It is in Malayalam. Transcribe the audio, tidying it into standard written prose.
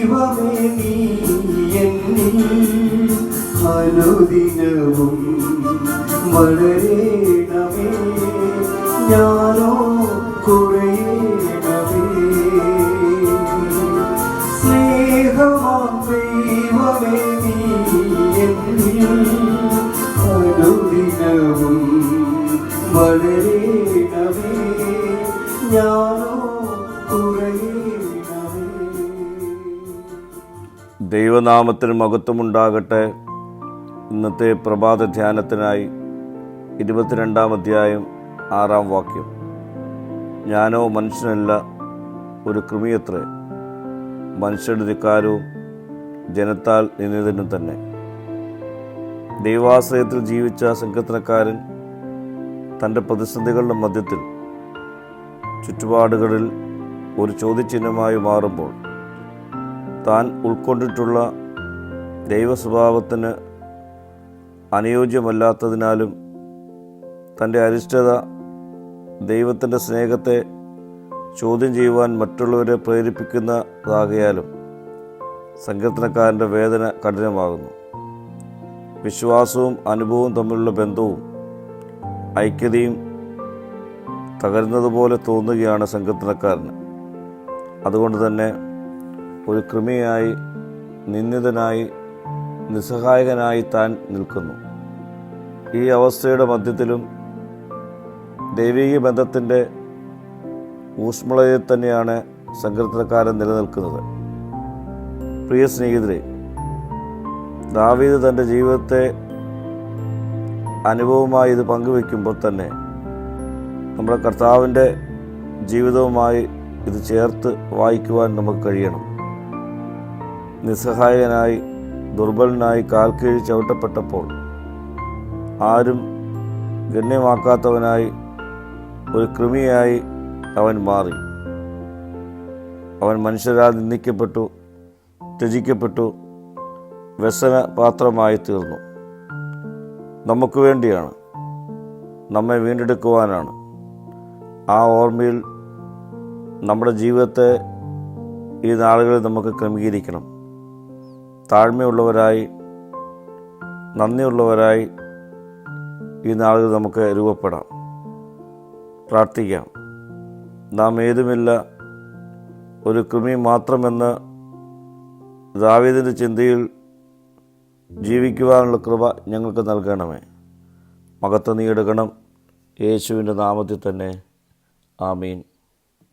ദൈവമേ നീ എന്നിൽ അനുദിനവും വളരേണമേ, ഞാനോ കുറയേണമേ. സ്നേഹമാം ദൈവമേ നീ എന്നിൽ അനുദിനവും വളരേണമേ, ഞാനോ കുറയേണമേ. ദൈവനാമത്തിന് മഹത്വമുണ്ടാകട്ടെ. ഇന്നത്തെ പ്രഭാത ധ്യാനത്തിനായി 22-ാം അധ്യായം 6-ാം വാക്യം. ഞാനോ മനുഷ്യനല്ല, ഒരു കൃമിയത്രേ, മനുഷ്യരുടെ ധിക്കാരവും ജനത്താൽ നിന്ദിതനും തന്നെ. ദൈവാശ്രയത്തിൽ ജീവിച്ച സങ്കീർത്തനക്കാരൻ തൻ്റെ പ്രതിസന്ധികളുടെ മധ്യത്തിൽ ചുറ്റുപാടുകളിൽ ഒരു ചോദ്യചിഹ്നമായി മാറുമ്പോൾ താൻ ഉൾക്കൊണ്ടിട്ടുള്ള ദൈവസ്വഭാവത്തിന് അനുയോജ്യമല്ലാത്തതിനാലും തൻ്റെ അരിഷ്ടത ദൈവത്തിൻ്റെ സ്നേഹത്തെ ചോദ്യം ചെയ്യുവാൻ മറ്റുള്ളവരെ പ്രേരിപ്പിക്കുന്നതാകയാലും സങ്കീർത്തനക്കാരൻ്റെ വേദന കഠിനമാകുന്നു. വിശ്വാസവും അനുഭവവും തമ്മിലുള്ള ബന്ധവും ഐക്യതയും തകരുന്നതുപോലെ തോന്നുകയാണ് സങ്കീർത്തനക്കാരന്. അതുകൊണ്ട് തന്നെ ഒരു കൃമിയായി, നിന്ദിതനായി, നിസ്സഹായകനായി താൻ നിൽക്കുന്നു. ഈ അവസ്ഥയുടെ മധ്യത്തിലും ദൈവിക ബന്ധത്തിൻ്റെ ഊഷ്മളതയിൽ തന്നെയാണ് സങ്കീർത്തനക്കാരൻ നിലനിൽക്കുന്നത്. പ്രിയ സ്നേഹിതരെ, ദാവീദ് തൻ്റെ ജീവിതത്തെ അനുഭവമായി ഇത് പങ്കുവെക്കുമ്പോൾ തന്നെ നമ്മുടെ കർത്താവിൻ്റെ ജീവിതവുമായി ഇത് ചേർത്ത് വായിക്കുവാൻ നമുക്ക് കഴിയണം. നിസ്സഹായകനായി, ദുർബലനായി, കാൽക്കീഴ് ചവിട്ടപ്പെട്ടപ്പോൾ ആരും ഗണ്യമാക്കാത്തവനായി, ഒരു കൃമിയായി അവൻ മാറി. അവൻ മനുഷ്യരാൽ നിന്ദിക്കപ്പെട്ടു, ത്യജിക്കപ്പെട്ടു, വ്യസന പാത്രമായി തീർന്നു. നമുക്ക് വേണ്ടിയാണ്, നമ്മെ വീണ്ടെടുക്കുവാനാണ്. ആ ഓർമ്മയിൽ നമ്മുടെ ജീവിതത്തെ ഈ നാളുകളിൽ നമുക്ക് ക്രമീകരിക്കണം. താഴ്മയുള്ളവരായി, നന്ദിയുള്ളവരായി ഈ നാളുകൾ നമുക്ക് രൂപപ്പെടാം. പ്രാർത്ഥിക്കാം. നാം ഏതുമില്ല, ഒരു കൃമി മാത്രമെന്ന് ദാവീദിൻ്റെ ചിന്തയിൽ ജീവിക്കുവാനുള്ള കൃപ ഞങ്ങൾക്ക് നൽകണമേ. മഹത്വം നീ എടുക്കണം. യേശുവിൻ്റെ നാമത്തിൽ തന്നെ. ആമീൻ.